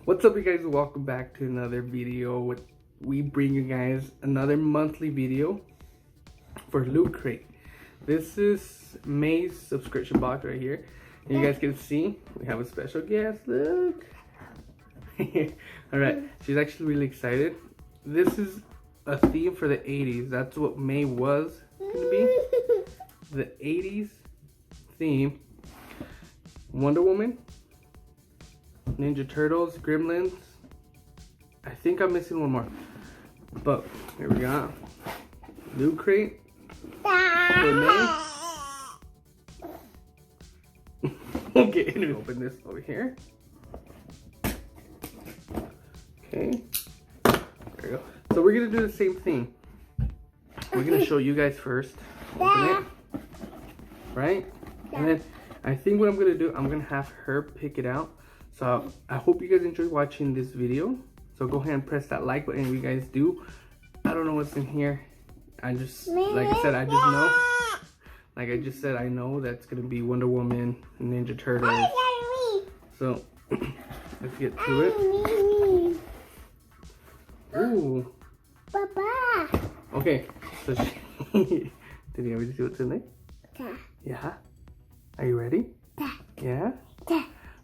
What's up, you guys? Welcome back to another video. We bring you guys another monthly video for Loot Crate. This is May's subscription box right here. And you guys can see we have a special guest. Look. Alright, she's actually really excited. This is a theme for the 80s. That's what May was gonna be. The 80s theme. Wonder Woman, Ninja Turtles, Gremlins. I think I'm missing one more. But here we go. Loot Crate for May. Okay, open this over here. Okay. There we go. So we're gonna do the same thing. We're gonna show you guys first. Open it. Right? And then I think what I'm gonna do, I'm gonna have her pick it out. So I hope you guys enjoy watching this video. So go ahead and press that like button if you guys do. I don't know what's in here. I just, like I said, I just know. Like I just said, I know that's gonna be Wonder Woman, Ninja Turtles. So let's get to it. Ooh. Papa. Okay. So did you ever see what's in there? Yeah. Are you ready? Yeah?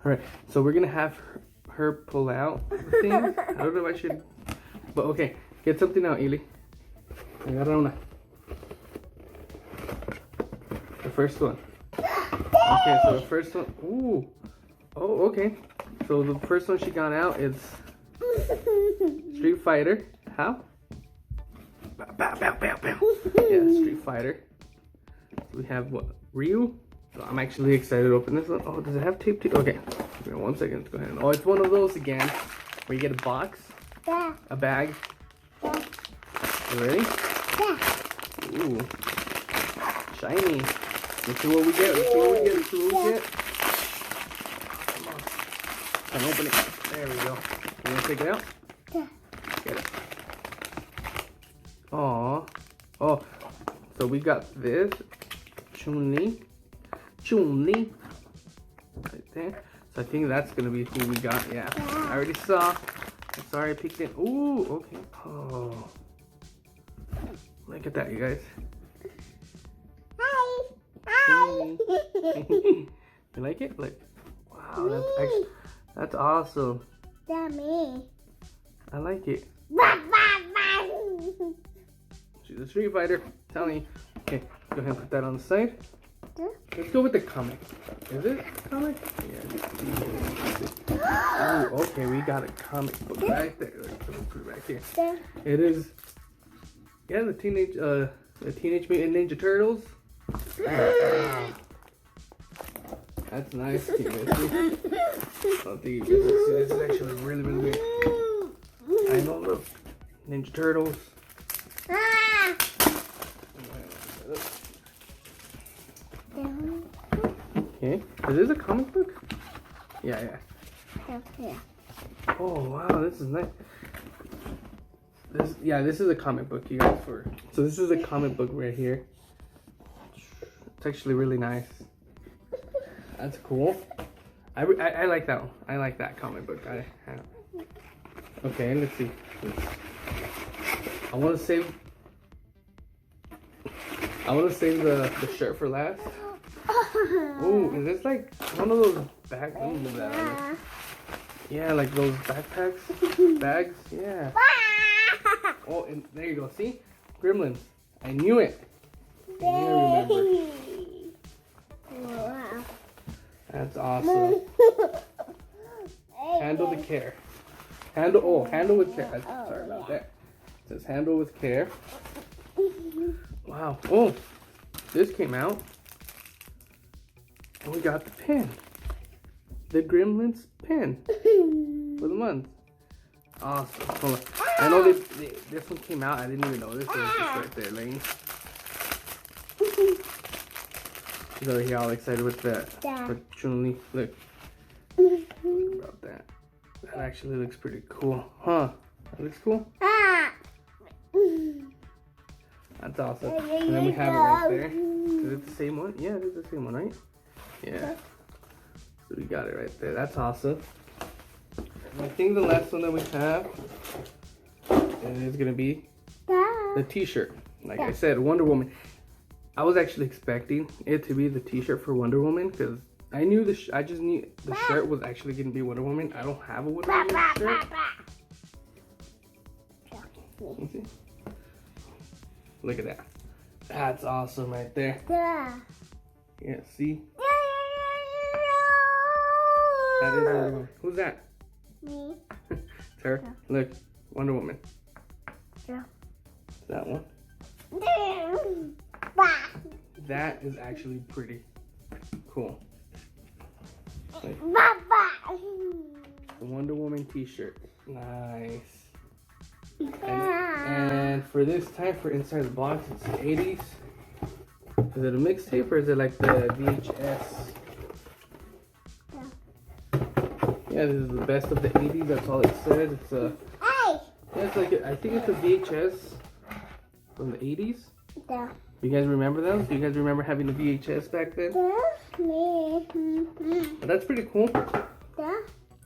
Alright, so we're gonna have her pull out the thing. I don't know if I should, but okay. Get something out, Eli. Agarra una. The first one. Okay, so the first one. Ooh. Oh, okay. So the first one she got out is Street Fighter. How? Bow, bow, bow, bow, bow. Yeah, Street Fighter. So we have what? Ryu. So I'm actually excited to open this one. Oh, does it have tape? Okay. 1 second. Let's go ahead. Oh, it's one of those again where you get a box, a bag. You ready? Ooh. Shiny. Let's see what we get. Let's see what we get. Let's see what we get. Come on. I'm opening it. There we go. You want to take it out? Get it. Aww. Oh. So we got this. Chun-Li. Right there. So I think that's gonna be who we got. Yeah. I already saw. Sorry, I picked it. Ooh, okay. Oh. Look at that, you guys. Hi. You like it? Like, wow, that's awesome. Me. I like it. She's a Street Fighter. Tell me. Okay, go ahead and put that on the side. Let's go with the comic. Is it a comic? Yeah. Ooh, okay, we got a comic book right there. Let's put it right here. It is, yeah, the Teenage Mutant Ninja Turtles. That's nice. I don't think you guys can see. This is actually really, really big. I know, look. Ninja Turtles. Okay. Is this a comic book? Yeah. Oh wow, this is nice. This is a comic book, you guys. So this is a comic book right here. It's actually really nice. That's cool. I like that one. I like that comic book. Okay, let's see. I want to save the shirt for last. Oh, is this like one of those bags? Yeah, like those backpacks, bags. Yeah. Oh, and there you go. See, Gremlins. I knew it. I remember. That's awesome. Handle the care. Handle with care. Sorry about that. It says handle with care. Wow. Oh, this came out. And we got the pen. The Gremlins pen for the month. Awesome. Hold on. I know this one came out. I didn't even know this. It was just right there, Lane. She's over here all excited with that. For Chun-Li. Look. Look about that. That actually looks pretty cool. Huh? That looks cool? That's awesome. And then we have it right there. Is it the same one? Yeah, it is the same one, right? Yeah. So we got it right there. That's awesome. I think the last one that we have is gonna be the T-shirt. Like I said, Wonder Woman. I was actually expecting it to be the T-shirt for Wonder Woman because I knew I just knew the shirt was actually gonna be Wonder Woman. I don't have a Wonder Woman shirt. Let's see. Look at that. That's awesome right there. Yeah, see? That is Wonder Woman. Who's that? Me. It's her. Look, Wonder Woman. Yeah. That one. That is actually pretty cool. Like, the Wonder Woman T-shirt. Nice. And for this type, for inside the box, it's 80's. Is it a mixtape or is it like the VHS? Yeah, this is the best of the 80's. That's all it says. It's a. Yeah, it's like I think it's a VHS from the 80's. Yeah. You guys remember those? Do you guys remember having the VHS back then? But that's pretty cool.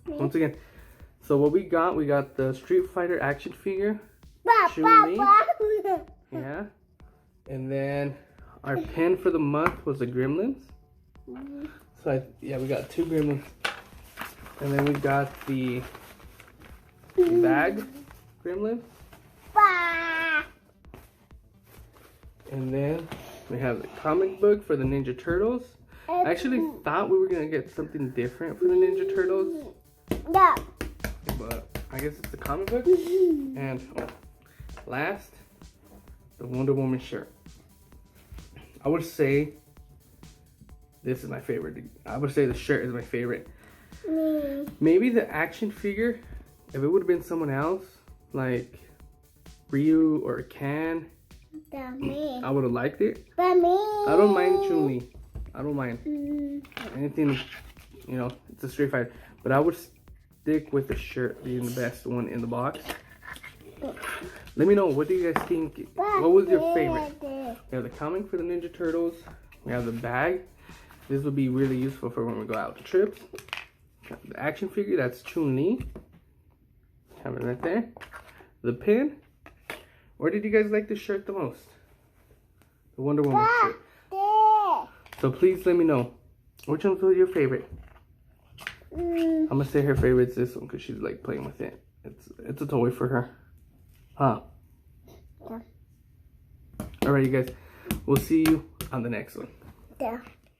Once again, so what we got the Street Fighter action figure. Chun-Li. Yeah. And then our pin for the month was the Gremlins. So we got 2 Gremlins. And then we got the bag Gremlin. And then we have the comic book for the Ninja Turtles. I actually thought we were going to get something different for the Ninja Turtles. But I guess it's the comic book. And last, the Wonder Woman shirt. I would say this is my favorite. I would say the shirt is my favorite. Maybe the action figure, if it would have been someone else, like Ryu or Ken, I would have liked it. I don't mind Chun-Li. I don't mind anything, you know, it's a Street Fighter. But I would stick with the shirt being the best one in the box. Let me know, what do you guys think? What was your favorite? We have the comic for the Ninja Turtles. We have the bag. This would be really useful for when we go out to trips. The action figure, that's Chun-Li. Have it right there. The pin. Where did you guys like the shirt the most? The Wonder Woman shirt. So please let me know. Which one was your favorite? I'm gonna say her favorite's this one because she's like playing with it. It's a toy for her. Huh? Yeah. Alright, you guys. We'll see you on the next one. Yeah.